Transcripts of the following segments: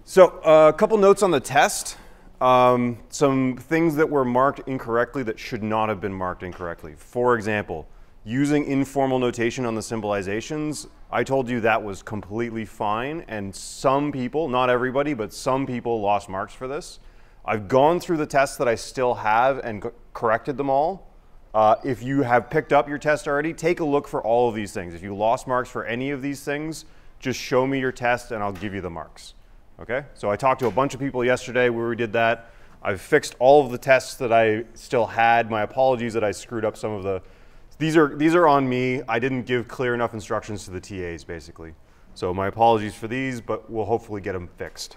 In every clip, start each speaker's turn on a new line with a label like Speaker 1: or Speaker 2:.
Speaker 1: So a couple notes on the test. Some things that were marked incorrectly that should not have been marked incorrectly. For example, using informal notation on the symbolizations, I told you that was completely fine, and some people, not everybody, but some people lost marks for this. I've gone through the tests that I still have and corrected them all. If you have picked up your test already, take a look for all of these things. If you lost marks for any of these things, just show me your test and I'll give you the marks. Okay? So I talked to a bunch of people yesterday where we did that. I've fixed all of the tests that I still had. My apologies that I screwed up some of the... These are on me. I didn't give clear enough instructions to the TAs, basically. So my apologies for these, but we'll hopefully get them fixed.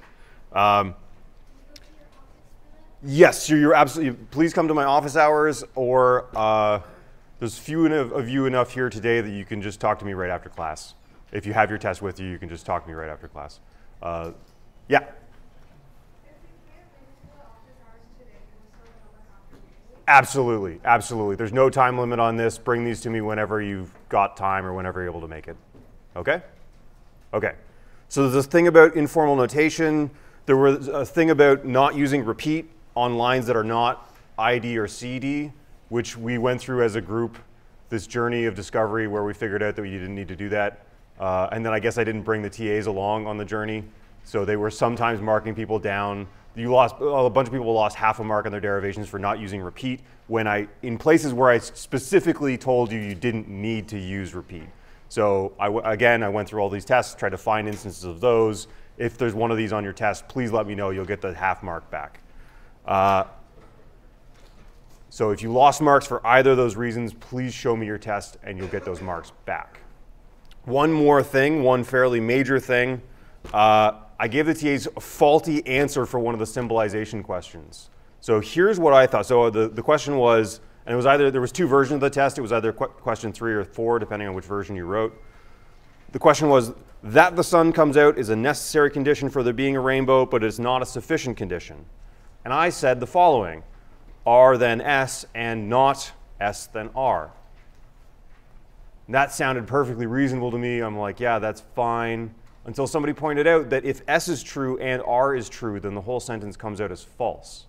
Speaker 1: Yes, you're absolutely... Please come to my office hours, or there's few of you enough here today that you can just talk to me right after class. If you have your test with you, you can just talk to me right after class. Yeah? Absolutely, absolutely. There's no time limit on this. Bring these to me whenever you've got time or whenever you're able to make it. Okay? Okay. So there's this thing about informal notation. There was a thing about not using repeat on lines that are not ID or CD, which we went through as a group, this journey of discovery where we figured out that we didn't need to do that. And then I guess I didn't bring the TAs along on the journey. So they were sometimes marking people down. A bunch of people lost half a mark on their derivations for not using repeat when in places where I specifically told you didn't need to use repeat. So again, I went through all these tests, tried to find instances of those. If there's one of these on your test, please let me know. You'll get the half mark back. So if you lost marks for either of those reasons, please show me your test and you'll get those marks back. One more thing, one fairly major thing. I gave the TAs a faulty answer for one of the symbolization questions. So here's what I thought. So the question was, and it was either, there was two versions of the test. It was either question 3 or 4, depending on which version you wrote. The question was, that the sun comes out is a necessary condition for there being a rainbow, but it's not a sufficient condition. And I said the following, R then S and not S then R. And that sounded perfectly reasonable to me. I'm like, yeah, that's fine. Until somebody pointed out that if S is true and R is true, then the whole sentence comes out as false.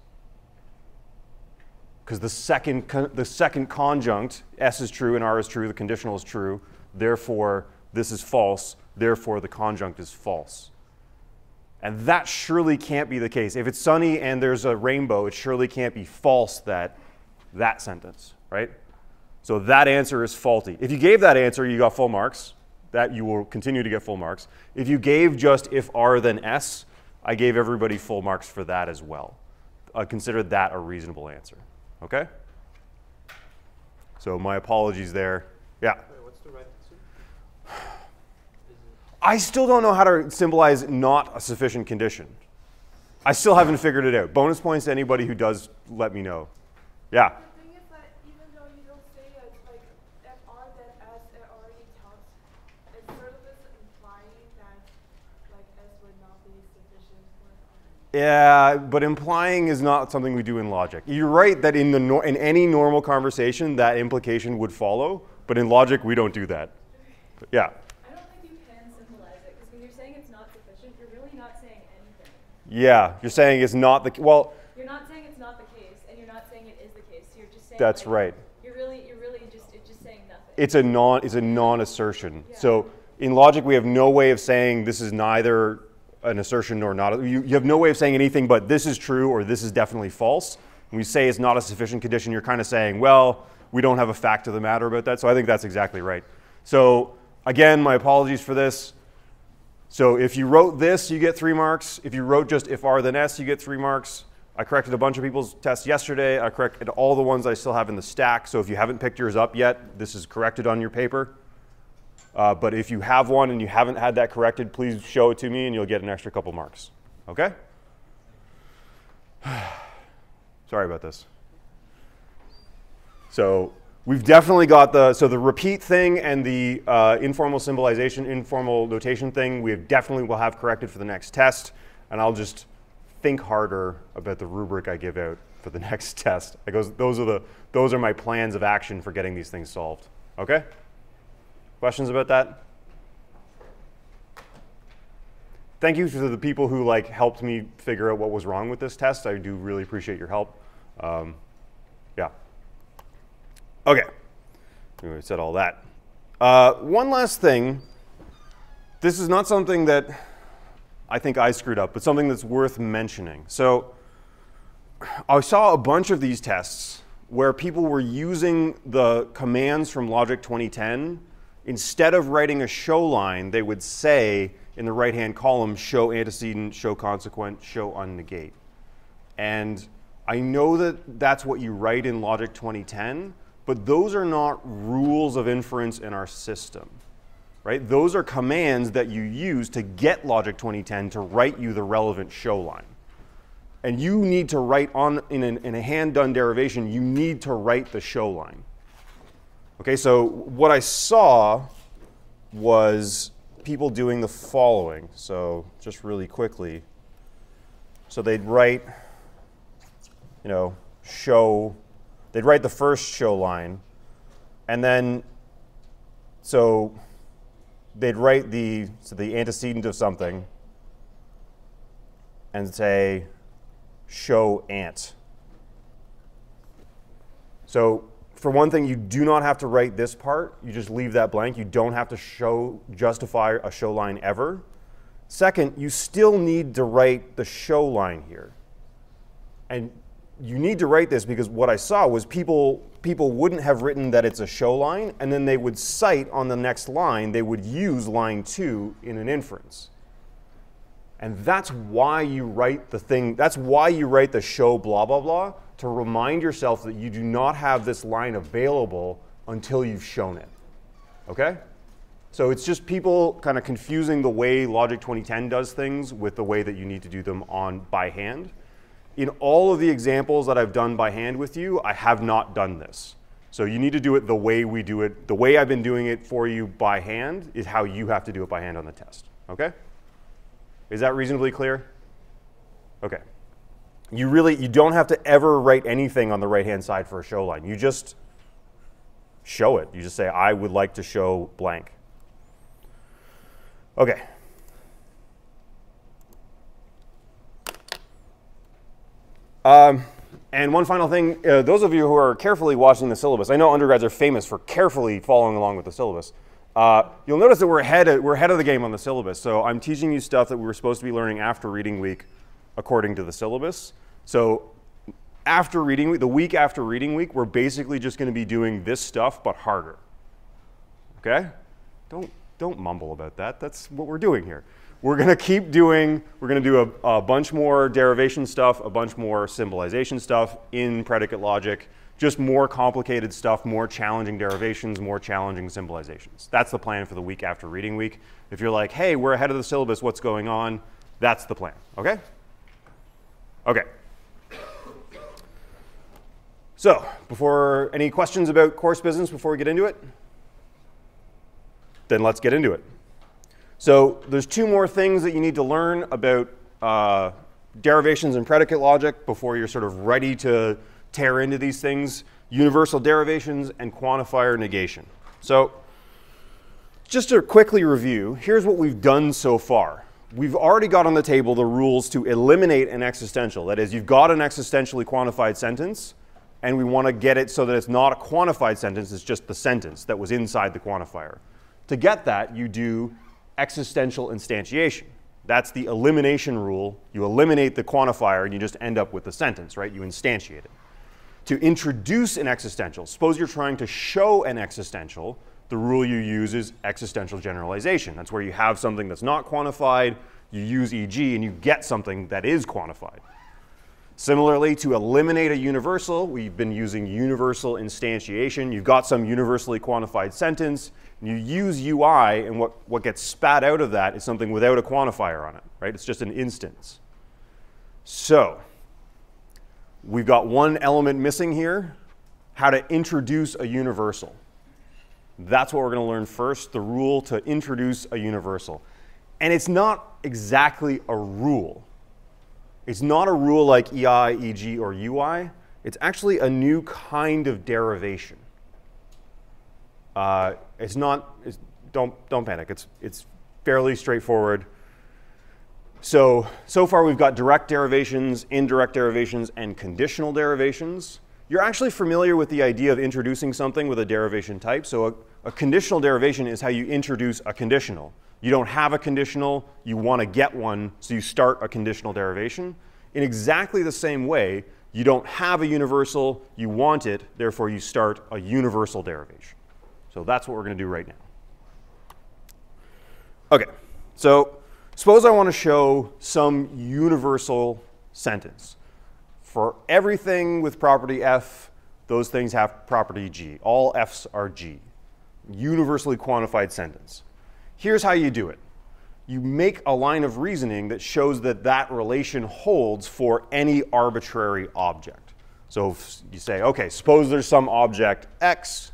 Speaker 1: Because the second conjunct, S is true and R is true, the conditional is true, therefore this is false, therefore the conjunct is false. And that surely can't be the case. If it's sunny and there's a rainbow, it surely can't be false that sentence, right? So that answer is faulty. If you gave that answer, you got full marks. That you will continue to get full marks. If you gave just if R then S, I gave everybody full marks for that as well. I consider that a reasonable answer. Okay? So my apologies there. Yeah?
Speaker 2: Wait, what's the right answer?
Speaker 1: I still don't know how to symbolize not a sufficient condition. I still haven't figured it out. Bonus points to anybody who does let me know. Yeah? Yeah, but implying is not something we do in logic. You're right that in any normal conversation, that implication would follow, but in logic, we don't do that. But yeah?
Speaker 3: I don't think you can symbolize it, because when you're saying it's not sufficient, you're really not saying anything.
Speaker 1: Yeah, you're saying it's not the, well.
Speaker 3: You're not saying it's not the case, and you're not saying it is the case. You're just saying
Speaker 1: That's
Speaker 3: like,
Speaker 1: right.
Speaker 3: You're really just saying nothing.
Speaker 1: It's a non-assertion.
Speaker 3: Yeah.
Speaker 1: So in logic, we have no way of saying this is neither an assertion nor not. You have no way of saying anything but this is true or this is definitely false. When we say it's not a sufficient condition, you're kind of saying, well, we don't have a fact of the matter about that. So I think that's exactly right. So again, my apologies for this. So if you wrote this, you get 3 marks. If you wrote just if R then S, you get 3 marks. I corrected a bunch of people's tests yesterday. I corrected all the ones I still have in the stack. So if you haven't picked yours up yet, this is corrected on your paper. But if you have one and you haven't had that corrected, please show it to me and you'll get an extra couple marks. Okay? Sorry about this. So we've definitely got the repeat thing and the informal symbolization, informal notation thing, we definitely will have corrected for the next test. And I'll just think harder about the rubric I give out for the next test. Those are my plans of action for getting these things solved. Okay? Questions about that? thank you to the people who like helped me figure out what was wrong with this test. I do really appreciate your help. Yeah. Okay. We said all that. One last thing. This is not something that I think I screwed up, but something that's worth mentioning. So I saw a bunch of these tests where people were using the commands from Logic 2010. Instead of writing a show line, they would say in the right-hand column, show antecedent, show consequent, show unnegate. And I know that that's what you write in Logic 2010, but those are not rules of inference in our system, right? Those are commands that you use to get Logic 2010 to write you the relevant show line. And you need to write in a hand-done derivation, you need to write the show line. Okay, so what I saw was people doing the following. So just really quickly. So they'd write, you know, they'd write the first show line. And then, so they'd write the antecedent of something and say, show ant. So for one thing, you do not have to write this part. You just leave that blank. You don't have to justify a show line ever. Second, you still need to write the show line here. And you need to write this because what I saw was people wouldn't have written that it's a show line, and then they would cite on the next line, they would use line 2 in an inference. And that's why you write the thing, that's why you write the show blah, blah, blah, to remind yourself that you do not have this line available until you've shown it. Okay? So it's just people kind of confusing the way Logic 2010 does things with the way that you need to do them by hand. In all of the examples that I've done by hand with you, I have not done this. So you need to do it the way we do it. The way I've been doing it for you by hand is how you have to do it by hand on the test. Okay? Is that reasonably clear? Okay. You don't have to ever write anything on the right-hand side for a show line. You just show it. You just say, I would like to show blank. Okay. And one final thing, those of you who are carefully watching the syllabus, I know undergrads are famous for carefully following along with the syllabus. You'll notice that we're ahead of the game on the syllabus. So I'm teaching you stuff that we were supposed to be learning after reading week according to the syllabus. So after reading week, the week after reading week, we're basically just going to be doing this stuff, but harder. Okay? Don't mumble about that. That's what we're doing here. We're going to keep doing, we're going to do a bunch more derivation stuff, a bunch more symbolization stuff in predicate logic, just more complicated stuff, more challenging derivations, more challenging symbolizations. That's the plan for the week after reading week. If you're like, hey, we're ahead of the syllabus, what's going on? That's the plan, okay? Okay. So, any questions about course business before we get into it? Then let's get into it. So there's two more things that you need to learn about derivations and predicate logic before you're sort of ready to tear into these things: universal derivations and quantifier negation. So just to quickly review, here's what we've done so far. We've already got on the table the rules to eliminate an existential. That is, you've got an existentially quantified sentence, and we want to get it so that it's not a quantified sentence, it's just the sentence that was inside the quantifier. To get that, you do existential instantiation. That's the elimination rule. You eliminate the quantifier, and you just end up with the sentence, right? You instantiate it. To introduce an existential, suppose you're trying to show an existential, the rule you use is existential generalization. That's where you have something that's not quantified, you use e.g., and you get something that is quantified. Similarly, to eliminate a universal, we've been using universal instantiation. You've got some universally quantified sentence, and you use UI, and what gets spat out of that is something without a quantifier on it, right? It's just an instance. So we've got one element missing here: how to introduce a universal. That's what we're going to learn first, the rule to introduce a universal. And it's not exactly a rule. It's not a rule like EI, EG, or UI. It's actually a new kind of derivation. Don't panic. It's fairly straightforward. So far we've got direct derivations, indirect derivations, and conditional derivations. You're actually familiar with the idea of introducing something with a derivation type. So a conditional derivation is how you introduce a conditional. You don't have a conditional, you want to get one, so you start a conditional derivation. In exactly the same way, you don't have a universal, you want it, therefore you start a universal derivation. So that's what we're going to do right now. OK, so suppose I want to show some universal sentence. For everything with property f, those things have property g. All f's are g. Universally quantified sentence. Here's how you do it. You make a line of reasoning that shows that that relation holds for any arbitrary object. So if you say, OK, suppose there's some object x.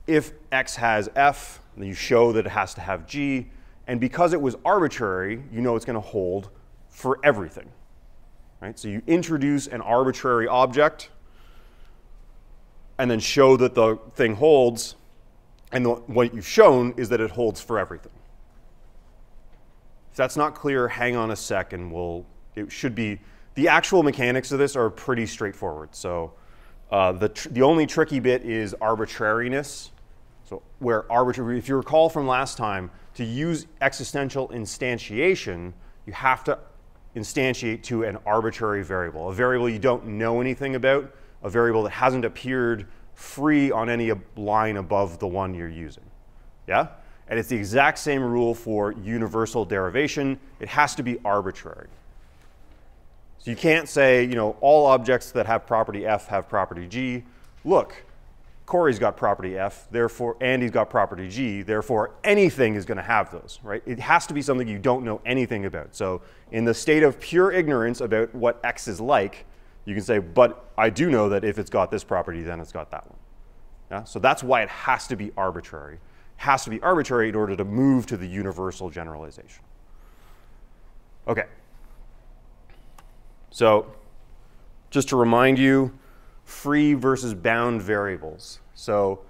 Speaker 1: If x has f, then you show that it has to have g. And because it was arbitrary, you know it's going to hold for everything. Right? So you introduce an arbitrary object and then show that the thing holds. And what you've shown is that it holds for everything. If that's not clear, hang on a sec and it should be, the actual mechanics of this are pretty straightforward. So the only tricky bit is arbitrariness. So where arbitrary, if you recall from last time, to use existential instantiation, you have to instantiate to an arbitrary variable, a variable you don't know anything about, a variable that hasn't appeared free on any line above the one you're using. Yeah? And it's the exact same rule for universal derivation. It has to be arbitrary. So you can't say, you know, all objects that have property f have property g. Look, Corey's got property f, therefore, and he's got property g, therefore anything is going to have those, right? It has to be something you don't know anything about. So in the state of pure ignorance about what x is like, you can say, but I do know that if it's got this property, then it's got that one. Yeah? So that's why it has to be arbitrary. It has to be arbitrary in order to move to the universal generalization. OK. So just to remind you, free versus bound variables. So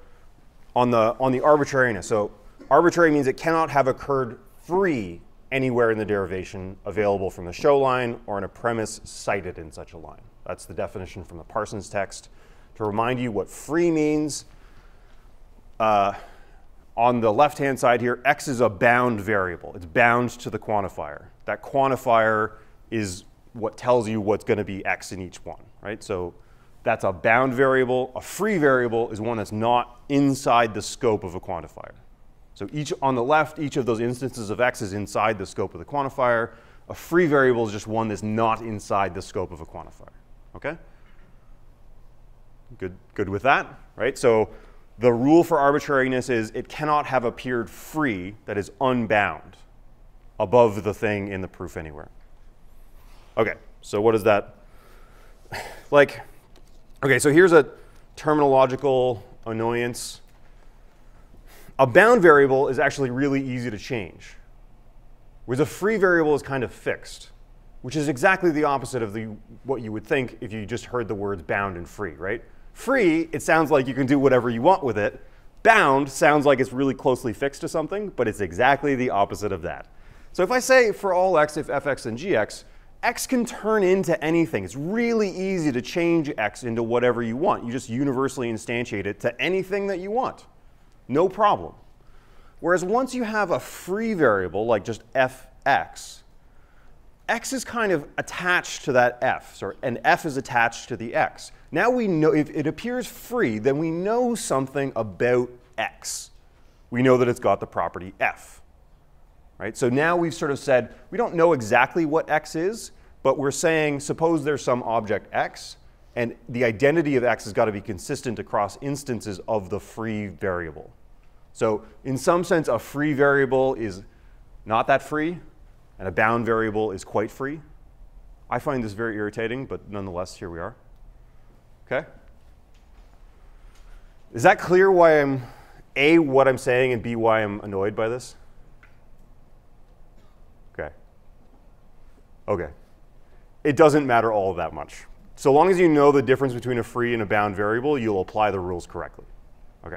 Speaker 1: on the arbitrariness, so arbitrary means it cannot have occurred free anywhere in the derivation available from the show line or in a premise cited in such a line. That's the definition from the Parsons text. To remind you what free means, on the left-hand side here, x is a bound variable. It's bound to the quantifier. That quantifier is what tells you what's going to be x in each one, right? So that's a bound variable. A free variable is one that's not inside the scope of a quantifier. So on the left, each of those instances of x is inside the scope of the quantifier. A free variable is just one that's not inside the scope of a quantifier. OK? Good with that, right? So the rule for arbitrariness is it cannot have appeared free, that is unbound, above the thing in the proof anywhere. OK, so what is that? Like, OK, so here's a terminological annoyance. A bound variable is actually really easy to change, whereas a free variable is kind of fixed, which is exactly the opposite of what you would think if you just heard the words bound and free, right? Free, it sounds like you can do whatever you want with it. Bound sounds like it's really closely fixed to something, but it's exactly the opposite of that. So if I say for all x, if fx and gx, x can turn into anything. It's really easy to change x into whatever you want. You just universally instantiate it to anything that you want. No problem. Whereas once you have a free variable, like just fx, x is kind of attached to that f, and f is attached to the x. Now we know, if it appears free, then we know something about x. We know that it's got the property f. Right? So now we've sort of said, we don't know exactly what x is, but we're saying, suppose there's some object x, and the identity of x has got to be consistent across instances of the free variable. So in some sense, a free variable is not that free, and a bound variable is quite free. I find this very irritating, but nonetheless, here we are. OK? Is that clear why I'm, A, what I'm saying, and B, why I'm annoyed by this? OK. OK. It doesn't matter all that much. So long as you know the difference between a free and a bound variable, you'll apply the rules correctly. OK.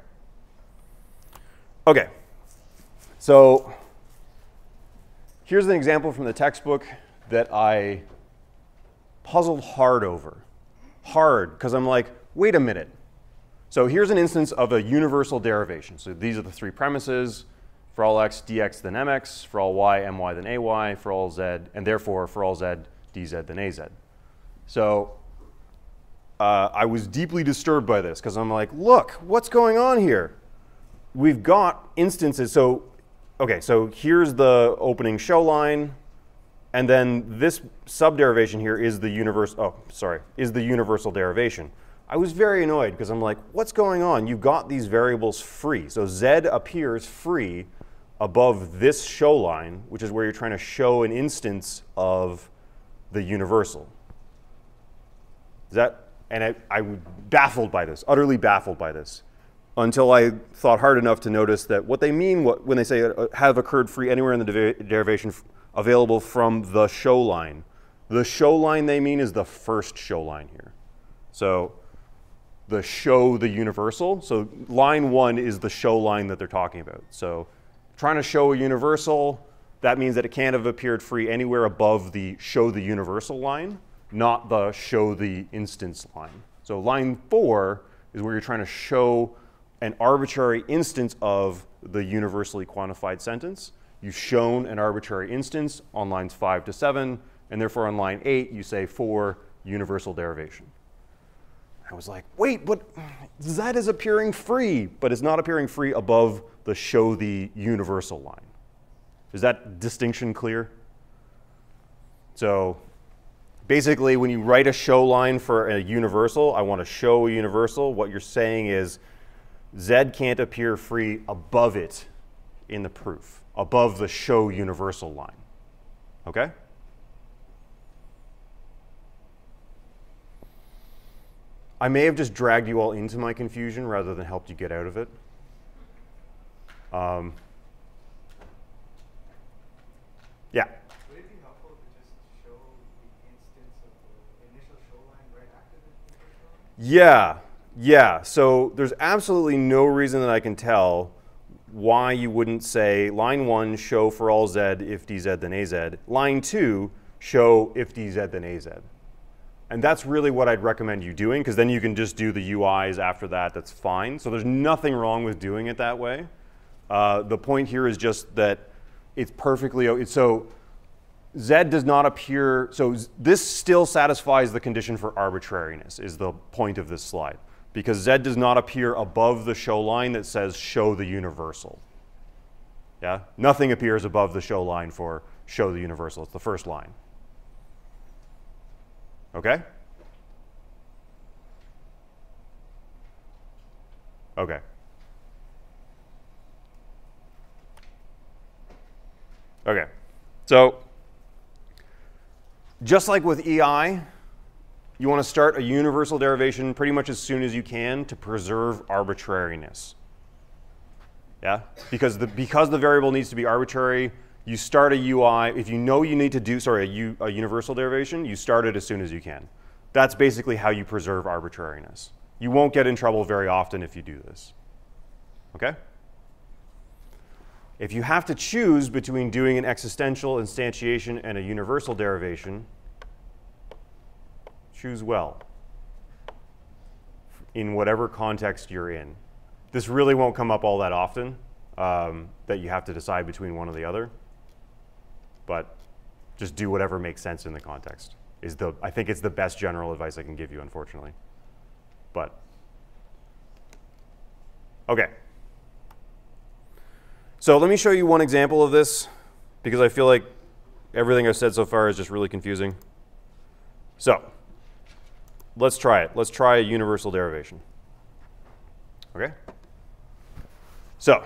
Speaker 1: OK. So Here's an example from the textbook that I puzzled hard over. Hard, because I'm like, wait a minute. So here's an instance of a universal derivation. So these are the three premises. For all x, dx, then mx. For all y, my, then ay. For all z, and therefore for all z, dz, then az. So I was deeply disturbed by this, because I'm like, look, what's going on here? We've got instances. So, OK, so here's the opening show line. And then this subderivation here is the universal derivation. I was very annoyed because I'm like, what's going on? You got these variables free. So z appears free above this show line, which is where you're trying to show an instance of the universal. And I was baffled by this, utterly baffled by this, until I thought hard enough to notice that what they mean when they say have occurred free anywhere in the derivation available from the show line. The show line they mean is the first show line here. So the show the universal. So line 1 is the show line that they're talking about. So trying to show a universal, that means that it can't have appeared free anywhere above the show the universal line, not the show the instance line. So line 4 is where you're trying to show an arbitrary instance of the universally quantified sentence. You've shown an arbitrary instance on lines 5 to 7, and therefore on line 8 you say for universal derivation. I was like, wait, but z is appearing free, but it's not appearing free above the show the universal line. Is that distinction clear? So basically, when you write a show line for a universal, I want to show a universal. What you're saying is z can't appear free above it in the proof, above the show universal line. OK? I may have just dragged you all into my confusion rather than helped you get out of it. Yeah.
Speaker 2: Would it be helpful to just show the instance of the initial show line right after the first show line?
Speaker 1: Yeah. So there's absolutely no reason that I can tell why you wouldn't say line 1, show for all z if dz then az. Line 2, show if dz then az. And that's really what I'd recommend you doing, because then you can just do the UIs after that. That's fine. So there's nothing wrong with doing it that way. The point here is just that it's perfectly, so z does not appear, so this still satisfies the condition for arbitrariness is the point of this slide. Because z does not appear above the show line that says show the universal. Yeah? Nothing appears above the show line for show the universal. It's the first line. OK? OK. OK. So just like with EI, you want to start a universal derivation pretty much as soon as you can to preserve arbitrariness. Yeah? Because the variable needs to be arbitrary, you start a UI. If you know you need to do, a universal derivation, you start it as soon as you can. That's basically how you preserve arbitrariness. You won't get in trouble very often if you do this. OK? If you have to choose between doing an existential instantiation and a universal derivation, choose well in whatever context you're in. This really won't come up all that often, that you have to decide between one or the other. But just do whatever makes sense in the context. I think it's the best general advice I can give you, unfortunately. But, OK. So let me show you one example of this, because I feel like everything I've said so far is just really confusing. So let's try it. Let's try a universal derivation. OK? So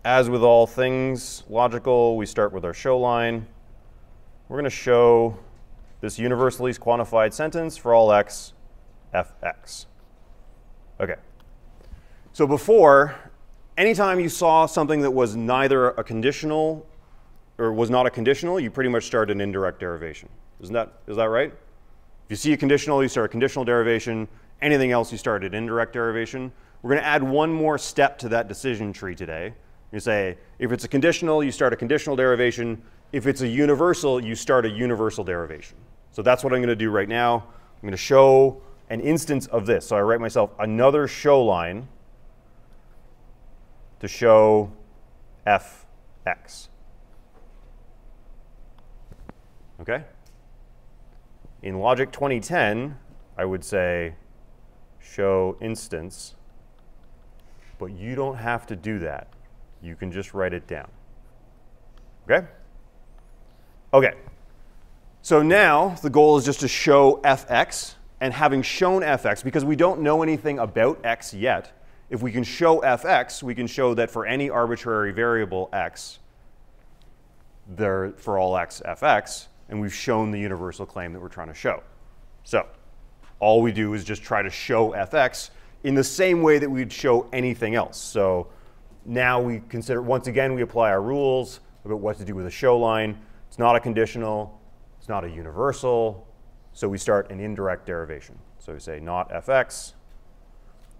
Speaker 1: as with all things logical, we start with our show line. We're going to show this universally quantified sentence for all x, fx. OK. So before, anytime you saw something that was neither a conditional or was not a conditional, you pretty much start an indirect derivation. Is that right? If you see a conditional, you start a conditional derivation. Anything else, you start an indirect derivation. We're going to add one more step to that decision tree today. You say, if it's a conditional, you start a conditional derivation. If it's a universal, you start a universal derivation. So that's what I'm going to do right now. I'm going to show an instance of this. So I write myself another show line to show fx. Okay? In logic 2010, I would say show instance, but you don't have to do that. You can just write it down. Okay? Okay. So now the goal is just to show fx, and having shown fx, because we don't know anything about x yet, if we can show fx, we can show that for any arbitrary variable x, for all x, fx, and we've shown the universal claim that we're trying to show. So all we do is just try to show fx in the same way that we'd show anything else. So now we consider, once again, we apply our rules about what to do with a show line. It's not a conditional. It's not a universal. So we start an indirect derivation. So we say not fx.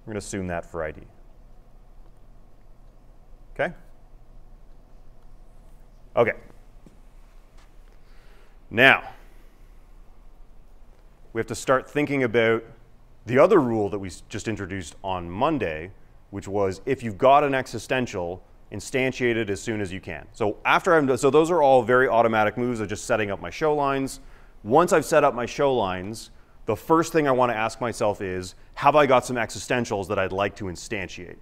Speaker 1: We're going to assume that for ID. OK? OK. Now, we have to start thinking about the other rule that we just introduced on Monday, which was if you've got an existential, instantiate it as soon as you can. So so those are all very automatic moves of just setting up my show lines. Once I've set up my show lines, the first thing I want to ask myself is, have I got some existentials that I'd like to instantiate?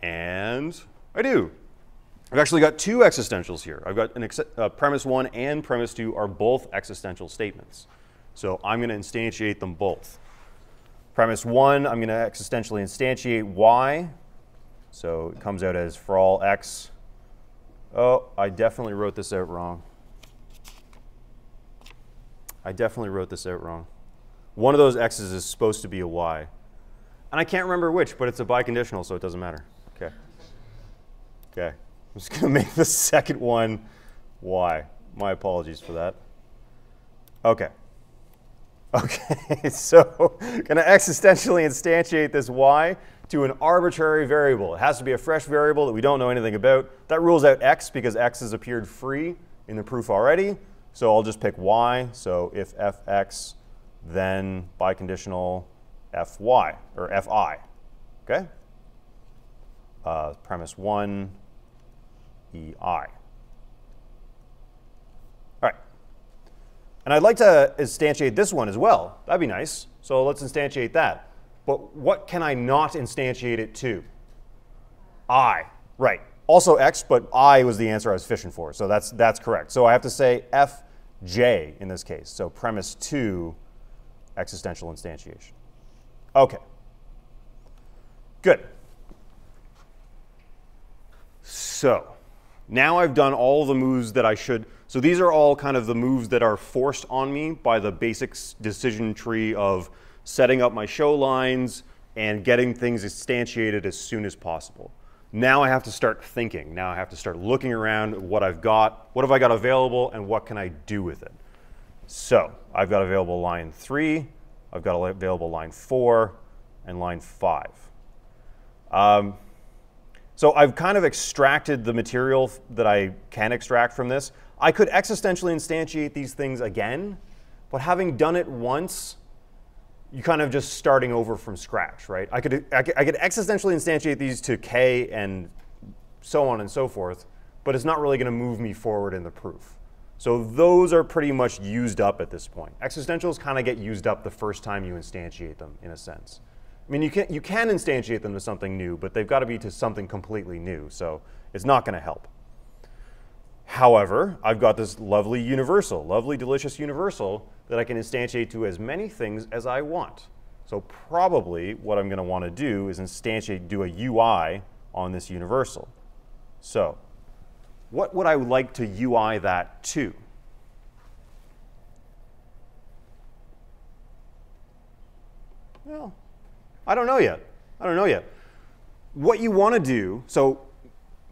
Speaker 1: And I do. I've actually got two existentials here. I've got premise 1 and premise 2 are both existential statements. So I'm going to instantiate them both. Premise 1, I'm going to existentially instantiate y. So it comes out as for all x. Oh, I definitely wrote this out wrong. One of those x's is supposed to be a y. And I can't remember which, but it's a biconditional, so it doesn't matter. OK. OK. I'm just going to make the second one y. My apologies for that. OK. OK, so I'm going to existentially instantiate this y to an arbitrary variable. It has to be a fresh variable that we don't know anything about. That rules out x because x has appeared free in the proof already. So I'll just pick y. So if fx, then biconditional fy, or fi. OK? Premise 1, ei. All right. And I'd like to instantiate this one as well. That'd be nice. So let's instantiate that. But what can I not instantiate it to? I. Right. Also x, but I was the answer I was fishing for. So that's correct. So I have to say fj in this case. So premise 2, existential instantiation. OK. Good. So now I've done all the moves that I should. So these are all kind of the moves that are forced on me by the basic decision tree of setting up my show lines and getting things instantiated as soon as possible. Now I have to start thinking. Now I have to start looking around at what I've got, what have I got available, and what can I do with it. So I've got available line 3, I've got available line 4, and line 5. So I've kind of extracted the material that I can extract from this. I could existentially instantiate these things again, but having done it once, you're kind of just starting over from scratch, right? I could existentially instantiate these to k and so on and so forth, but it's not really going to move me forward in the proof. So those are pretty much used up at this point. Existentials kind of get used up the first time you instantiate them, in a sense. I mean, you can instantiate them to something new, but they've got to be to something completely new, so it's not going to help. However, I've got this lovely universal, lovely, delicious universal that I can instantiate to as many things as I want. So probably what I'm going to want to do is do a UI on this universal. So what would I like to UI that to? Well, I don't know yet. What you want to do, so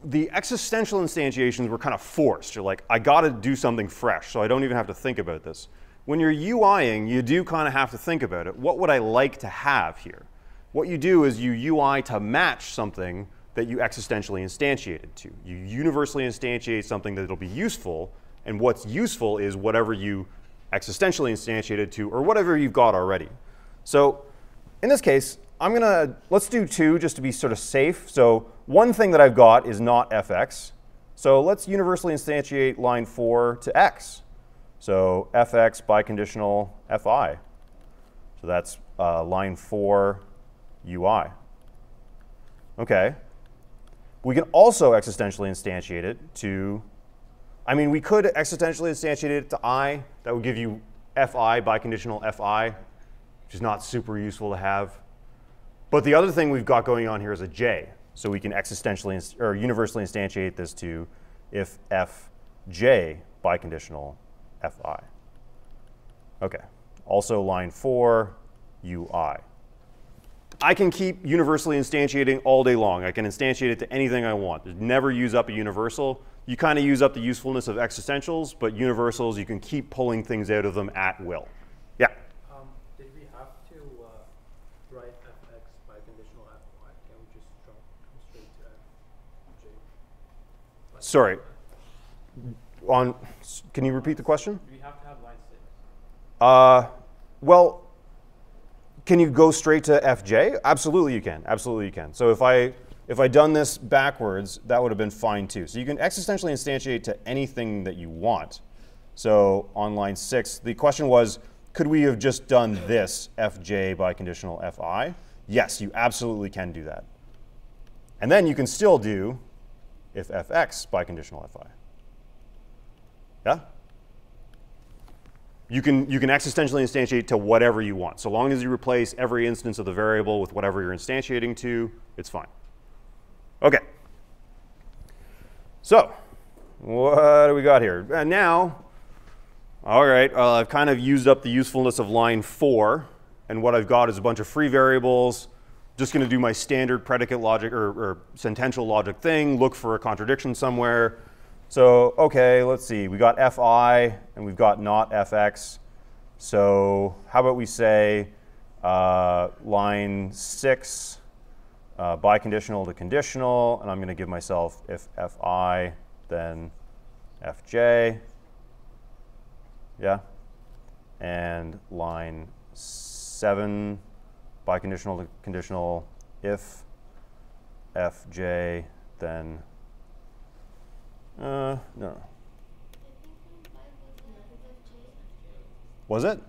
Speaker 1: the existential instantiations were kind of forced. You're like, I got to do something fresh, so I don't even have to think about this. When you're UIing, you do kind of have to think about it. What would I like to have here? What you do is you UI to match something that you existentially instantiate it to. You universally instantiate something that will be useful, and what's useful is whatever you existentially instantiated to, or whatever you've got already. So in this case, let's do 2 just to be sort of safe. So one thing that I've got is not fx. So let's universally instantiate line 4 to x. So fx biconditional fi. So that's line 4 ui. OK. We can also existentially instantiate it to, we could existentially instantiate it to I. That would give you fi biconditional fi, which is not super useful to have. But the other thing we've got going on here is a j. So we can existentially or universally instantiate this to if fj biconditional fi. OK. Also line 4 ui. I can keep universally instantiating all day long. I can instantiate it to anything I want. Never use up a universal. You kind of use up the usefulness of existentials, but universals, you can keep pulling things out of them at will. Yeah?
Speaker 2: Did we have to write fx by conditional fy? Can we just jump straight to fj?
Speaker 1: Sorry. Can you repeat the question?
Speaker 2: Do we have to have line 6?
Speaker 1: Well, can you go straight to fj? Absolutely you can. Absolutely you can. So if I done this backwards, that would have been fine too. So you can existentially instantiate to anything that you want. So on line 6, the question was, could we have just done this fj biconditional fi? Yes, you absolutely can do that. And then you can still do if fx biconditional fi. Yeah? You can existentially instantiate to whatever you want. So long as you replace every instance of the variable with whatever you're instantiating to, it's fine. OK. So what do we got here? And now, all right, I've kind of used up the usefulness of line 4. And what I've got is a bunch of free variables. Just going to do my standard predicate logic or sentential logic thing, look for a contradiction somewhere. So OK, let's see. We got fi, and we've got not fx. So how about we say line 6, biconditional to conditional. And I'm going to give myself if fi, then fj. Yeah? And line 7, biconditional to conditional, if fj, then no. Was it?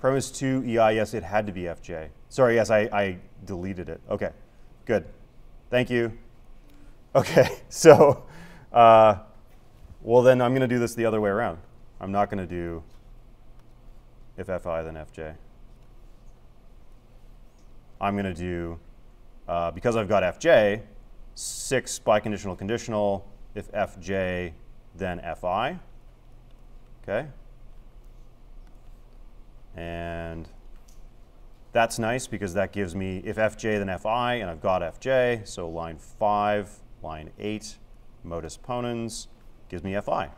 Speaker 1: Premise 2 EI, yes, it had to be FJ. Sorry, yes, I deleted it. OK, good. Thank you. OK, so, well, then I'm going to do this the other way around. I'm not going to do if FI, then FJ. I'm going to do, because I've got FJ, 6 biconditional conditional, if fj, then fi. OK? And that's nice because that gives me if fj, then fi, and I've got fj. So line 5, line 8, modus ponens gives me fi.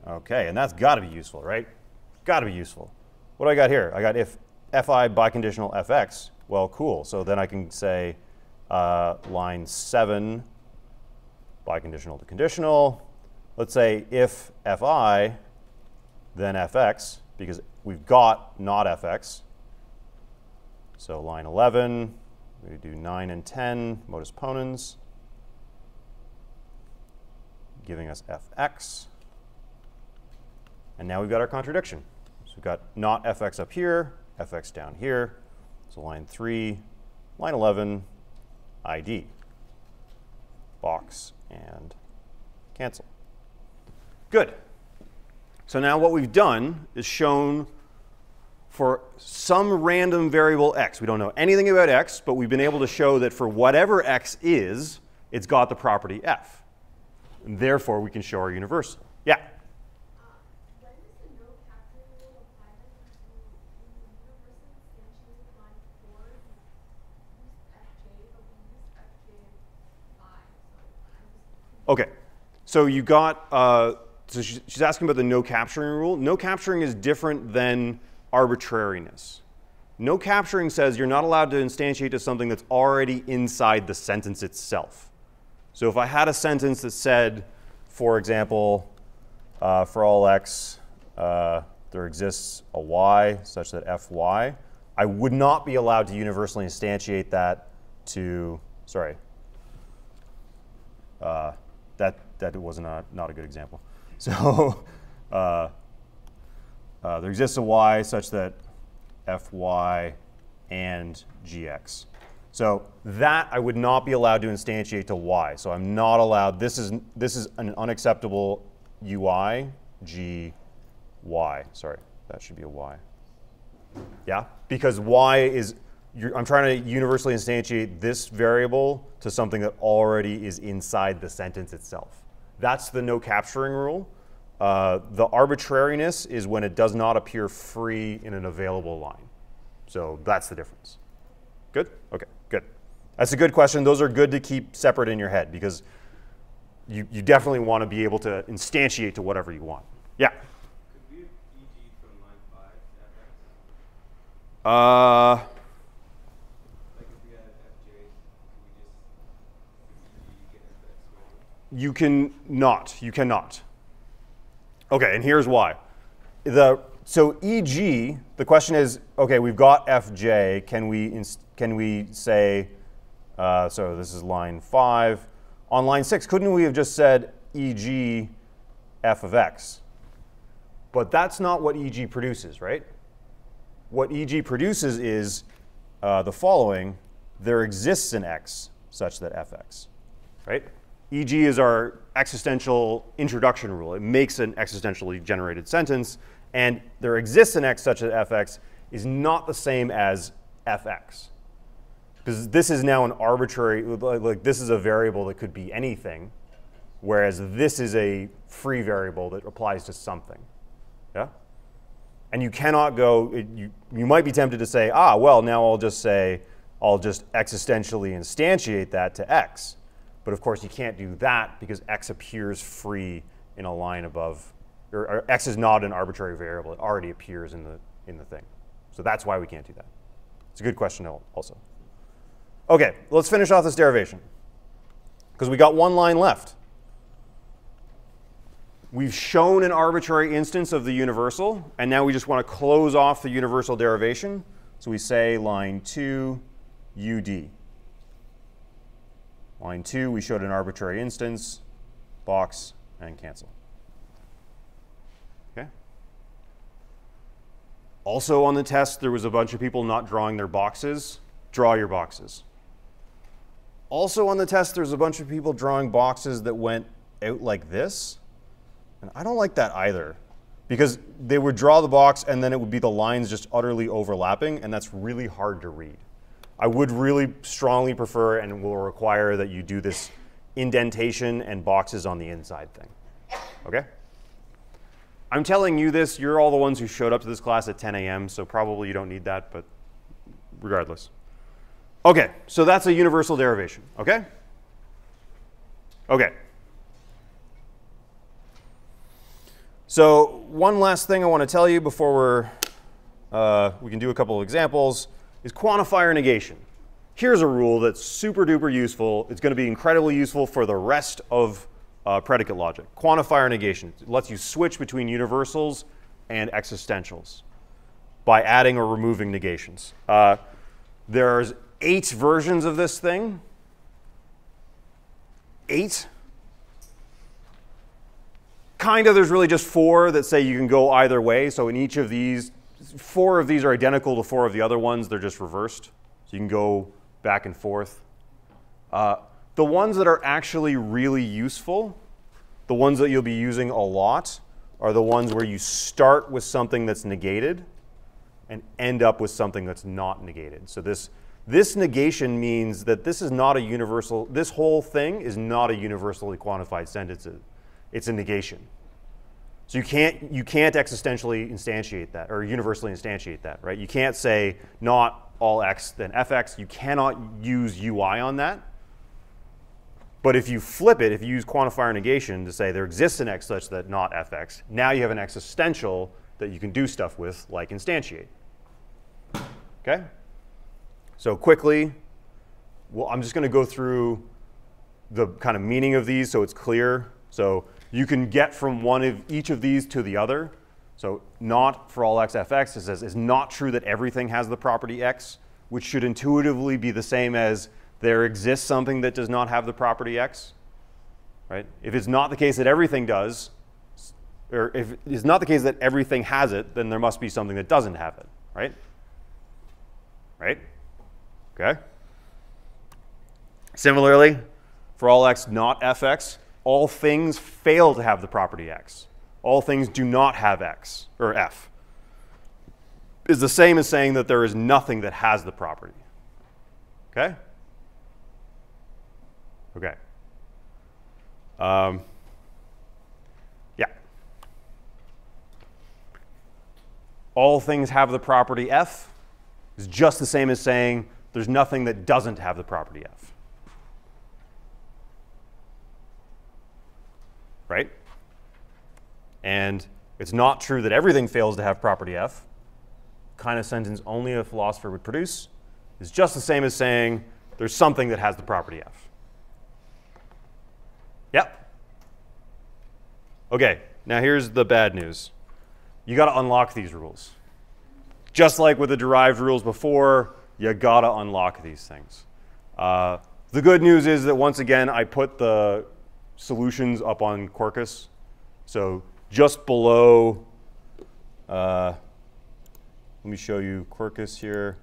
Speaker 1: OK, and that's got to be useful, right? Got to be useful. What do I got here? I got if fi biconditional fx. Well, cool. So then I can say line 7, biconditional to conditional. Let's say if fi, then fx, because we've got not fx. So line 11, we do 9 and 10, modus ponens, giving us fx. And now we've got our contradiction. So we've got not fx up here, fx down here. So line 3, line 11, ID, box, and cancel. Good. So now what we've done is shown for some random variable x. We don't know anything about x, but we've been able to show that for whatever x is, it's got the property f. And therefore, we can show our universal. Yeah?
Speaker 3: When does the no capturing rule apply then? Universal instantiated line 4, we use fj, but we use fj5.
Speaker 1: OK. So you got, so she's asking about the no capturing rule. No capturing is different than arbitrariness. No capturing says you're not allowed to instantiate to something that's already inside the sentence itself. So if I had a sentence that said, for example, for all x, there exists a y such that fy, I would not be allowed to universally instantiate that to, sorry, that was not a good example. So there exists a y such that fy and gx. So that I would not be allowed to instantiate to y. So I'm not allowed, this is an unacceptable ui, g, y. Sorry, that should be a y. Yeah, because y is, I'm trying to universally instantiate this variable to something that already is inside the sentence itself. That's the no capturing rule. The arbitrariness is when it does not appear free in an available line. So that's the difference. Good? OK, good. That's a good question. Those are good to keep separate in your head because you definitely want to be able to instantiate to whatever you want. Yeah?
Speaker 4: Could we have EG from line 5 to FX? Like if we had FJ, could we just EG get FX?
Speaker 1: You cannot. You cannot. OK, and here's why. So e.g., the question is, OK, we've got fj. Can we say, so this is line 5. On line 6, couldn't we have just said e.g. f of x? But that's not what e.g. produces, right? What e.g. produces is the following. There exists an x such that fx, right? e.g. is our existential introduction rule. It makes an existentially generated sentence. And there exists an x such that fx is not the same as fx. Because this is now an arbitrary, like this is a variable that could be anything, whereas this is a free variable that applies to something. Yeah? And you cannot go, you might be tempted to say, well, now I'll just existentially instantiate that to x. But of course, you can't do that because x appears free in a line above, or x is not an arbitrary variable. It already appears in the thing. So that's why we can't do that. It's a good question also. OK, let's finish off this derivation. Because we got one line left. We've shown an arbitrary instance of the universal. And now we just want to close off the universal derivation. So we say line 2, ud. Line 2, we showed an arbitrary instance, box, and cancel. OK? Also on the test, there was a bunch of people not drawing their boxes. Draw your boxes. Also on the test, there's a bunch of people drawing boxes that went out like this. And I don't like that either. Because they would draw the box, and then it would be the lines just utterly overlapping, and that's really hard to read. I would really strongly prefer and will require that you do this indentation and boxes on the inside thing. OK? I'm telling you this. You're all the ones who showed up to this class at 10 a.m., so probably you don't need that, but regardless. OK, so that's a universal derivation. OK? OK. So one last thing I want to tell you before we can do a couple of examples is quantifier negation. Here's a rule that's super duper useful. It's going to be incredibly useful for the rest of predicate logic. Quantifier negation. It lets you switch between universals and existentials by adding or removing negations. There's 8 versions of this thing. 8. Kind of, there's really just 4 that say you can go either way. So in each of these, 4 of these are identical to 4 of the other ones. They're just reversed. So you can go back and forth. The ones that are actually really useful, the ones that you'll be using a lot, are the ones where you start with something that's negated and end up with something that's not negated. So this negation means that this is not a universal, this whole thing is not a universally quantified sentence. It's a negation. So you can't existentially instantiate that or universally instantiate that, right? You can't say not all x then fx. You cannot use ui on that. But if you flip it, if you use quantifier negation to say there exists an x such that not fx, now you have an existential that you can do stuff with, like instantiate. Okay? So quickly, well, I'm just going to go through the kind of meaning of these so it's clear. So you can get from one of each of these to the other. So not for all x fx, it says it's not true that everything has the property x, which should intuitively be the same as there exists something that does not have the property x. Right? If it's not the case that everything does, or if it's not the case that everything has it, then there must be something that doesn't have it. Right? Right? Okay? Similarly, for all x not fx, all things fail to have the property x. All things do not have x, or f. Is the same as saying that there is nothing that has the property. Okay? Okay. Yeah. All things have the property f is just the same as saying there's nothing that doesn't have the property f. Right? And it's not true that everything fails to have property f. Kind of sentence only a philosopher would produce is just the same as saying there's something that has the property f. Yep. Okay, now here's the bad news. You got to unlock these rules. Just like with the derived rules before, you got to unlock these things. The good news is that once again, I put the solutions up on Quarkus. So just below, let me show you Quarkus here.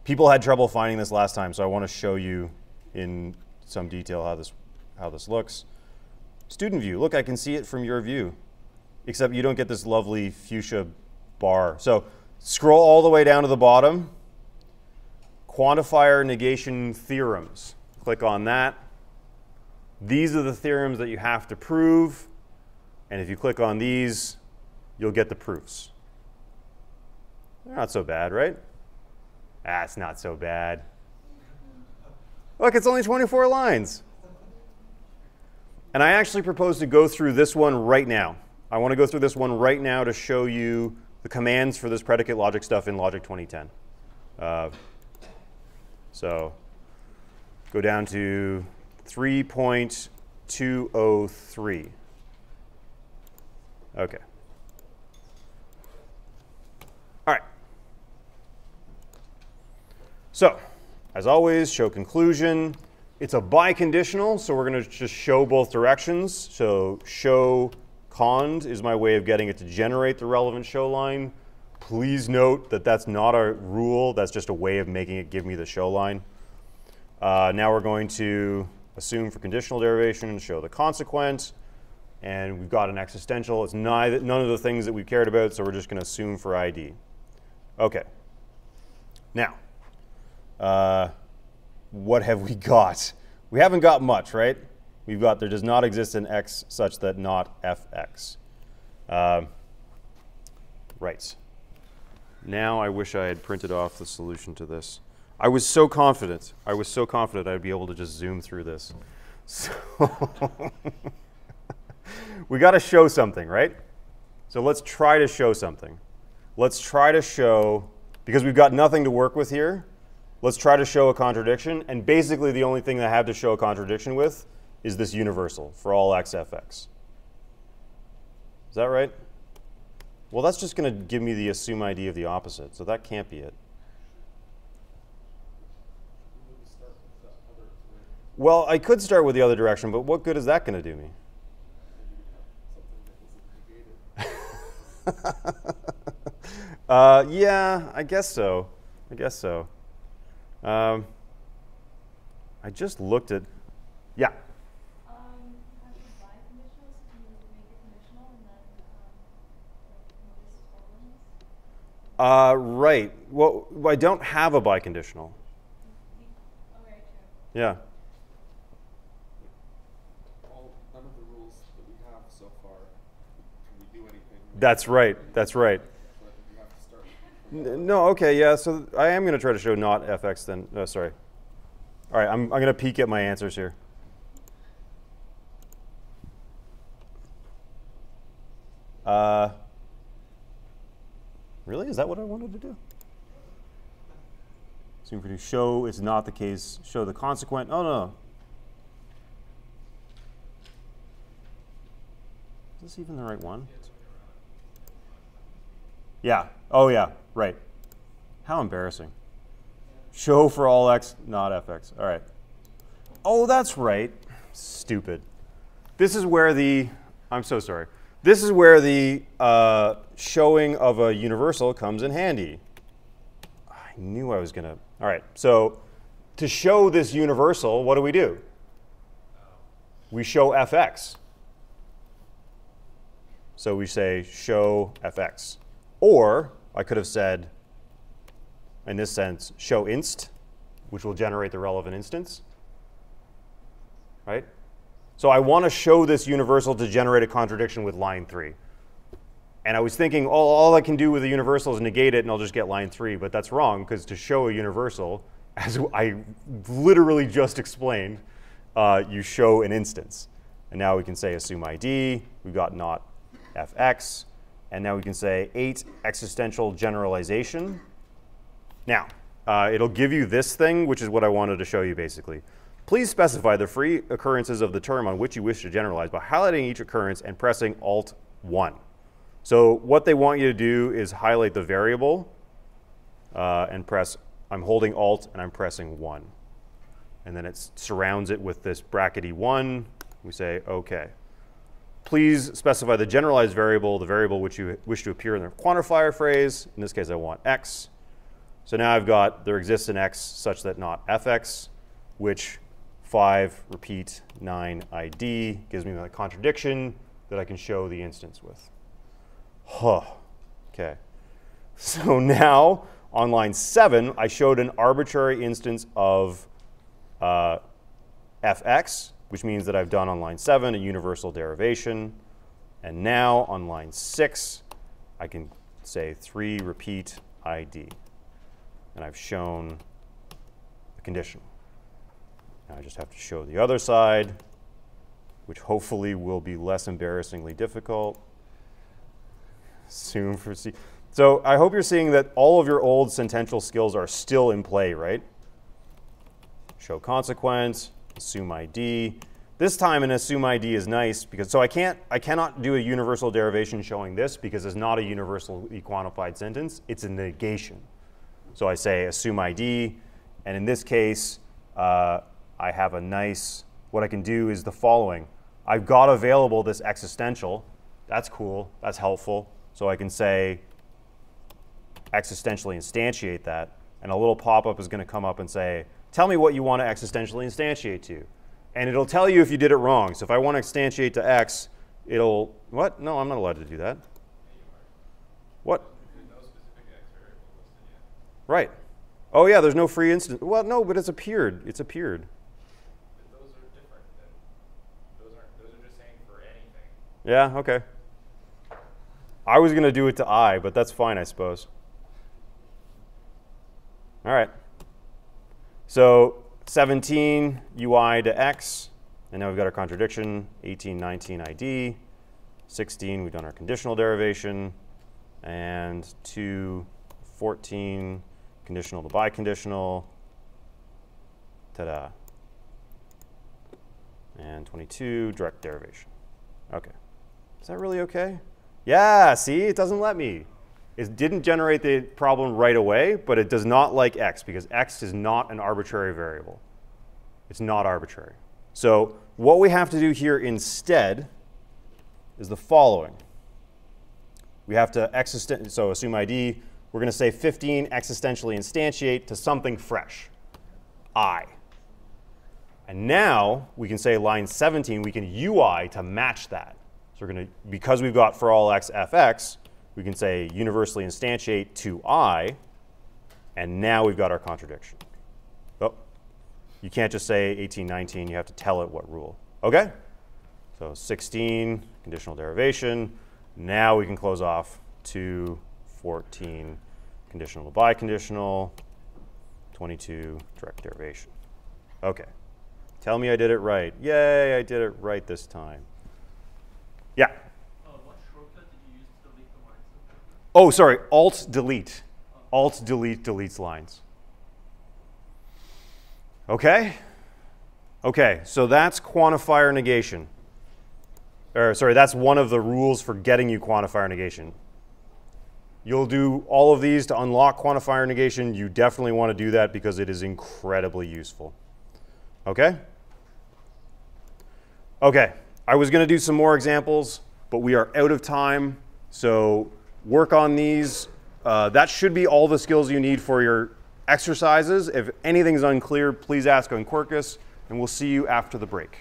Speaker 1: People had trouble finding this last time, so I want to show you in some detail how this looks. Student view, look, I can see it from your view, except you don't get this lovely fuchsia bar. So scroll all the way down to the bottom. Quantifier negation theorems. Click on that. These are the theorems that you have to prove. And if you click on these, you'll get the proofs. They're not so bad, right? Ah, it's not so bad. Look, it's only 24 lines. And I actually propose to go through this one right now. I want to go through this one right now to show you the commands for this predicate logic stuff in Logic 2010. So go down to 3.203. OK. All right. So as always, show conclusion. It's a biconditional, so we're going to just show both directions. So show cond is my way of getting it to generate the relevant show line. Please note that that's not a rule. That's just a way of making it give me the show line. Now we're going to assume for conditional derivation, show the consequent. And we've got an existential. It's none of the things that we cared about, so we're just going to assume for ID. OK. Now, what have we got? We haven't got much, right? We've got there does not exist an x such that not fx. Right. Now I wish I had printed off the solution to this. I was so confident. I was so confident I'd be able to just zoom through this. So we got to show something, right? So let's try to show something. Let's try to show, because we've got nothing to work with here, let's try to show a contradiction. And basically the only thing I have to show a contradiction with is this universal for all x fx. Is that right? Well, that's just going to give me the assume ID of the opposite, so that can't be it. Well, I could start with the other direction, but what good is that going to do me? Yeah, I guess so. I guess so. I just looked at, yeah.
Speaker 3: Have the biconditionals, can you make it conditional and then notice forwards?
Speaker 1: Right. Well, I don't have a biconditional.
Speaker 3: Okay, true.
Speaker 1: Yeah.
Speaker 4: None of the rules that we have so far, can we do anything?
Speaker 1: That's right. That's right.
Speaker 4: But we have to start.
Speaker 1: No, OK, yeah. So I am going to try to show not fx then. No, sorry. All right, I'm going to peek at my answers here. Really? Is that what I wanted to do? So if we do show is not the case, show the consequent. Oh, no. Is this even the right one? Yeah. Oh, yeah. Right. How embarrassing. Show for all x, not fx. All right. Oh, that's right. Stupid. This is where the, I'm so sorry. This is where the showing of a universal comes in handy. I knew I was going to. All right. So to show this universal, what do? We show fx. So we say show fx. Or I could have said, in this sense, show inst, which will generate the relevant instance. Right? So I want to show this universal to generate a contradiction with line 3. And I was thinking, all I can do with a universal is negate it, and I'll just get line 3. But that's wrong, because to show a universal, as I literally just explained, you show an instance. And now we can say assume ID. We've got not fx. And now we can say 8 existential generalization. Now, it'll give you this thing, which is what I wanted to show you, basically. Please specify the free occurrences of the term on which you wish to generalize by highlighting each occurrence and pressing Alt-1. So what they want you to do is highlight the variable and press, I'm holding Alt and I'm pressing 1. And then it surrounds it with this brackety 1. We say, OK. Please specify the generalized variable, the variable which you wish to appear in the quantifier phrase. In this case, I want x. So now I've got there exists an x such that not fx, which 5 repeat 9 ID gives me my contradiction that I can show the instance with. Huh. OK. So now on line 7, I showed an arbitrary instance of fx, which means that I've done on line 7 a universal derivation. And now on line 6, I can say 3 repeat ID. And I've shown the conditional. Now I just have to show the other side, which hopefully will be less embarrassingly difficult. Soon for C. So I hope you're seeing that all of your old sentential skills are still in play, right? Show consequence, assume ID. This time an assume ID is nice because so I cannot do a universal derivation showing this because it's not a universally quantified sentence. It's a negation. So I say assume ID, and in this case, I have a nice, what I can do is the following. I've got available this existential. That's cool. That's helpful. So I can say existentially instantiate that, and a little pop-up is going to come up and say, tell me what you want to existentially instantiate to. And it'll tell you if you did it wrong. So if I want to instantiate to x, it'll, what? No, I'm not allowed to do that. What?
Speaker 4: There's no specific x variable listed yet.
Speaker 1: Right. Oh, yeah, there's no free instance. Well, no, but it's appeared. It's appeared.
Speaker 4: But those are different than, those are just saying for anything.
Speaker 1: Yeah, OK. I was going to do it to I, but that's fine, I suppose. All right. So 17 UI to x. And now we've got our contradiction, 18, 19 ID. 16, we've done our conditional derivation. And 2, 14, conditional to biconditional. Ta-da. And 22, direct derivation. OK. Is that really OK? Yeah, see, it doesn't let me. It didn't generate the problem right away, but it does not like x because x is not an arbitrary variable. It's not arbitrary. So what we have to do here instead is the following. We have to so assume ID, we're going to say 15 existentially instantiate to something fresh, I. And now we can say line 17, we can UI to match that. So we're going to, because we've got for all x fx, we can say universally instantiate to I, and now we've got our contradiction. Oh, you can't just say 18, 19. You have to tell it what rule. OK? So 16, conditional derivation. Now we can close off 2, 14, conditional to biconditional, 22, direct derivation. OK. Tell me I did it right. Yay, I did it right this time. Yeah?
Speaker 2: What shortcut did you use to delete the line subject?
Speaker 1: Oh, sorry, Alt-delete. Alt-delete deletes lines. Okay? Okay, so that's quantifier negation. Or sorry, that's one of the rules for getting you quantifier negation. You'll do all of these to unlock quantifier negation. You definitely want to do that because it is incredibly useful. Okay? Okay, I was going to do some more examples, but we are out of time. So work on these. That should be all the skills you need for your exercises. If anything's unclear, please ask on Quarkus, and we'll see you after the break.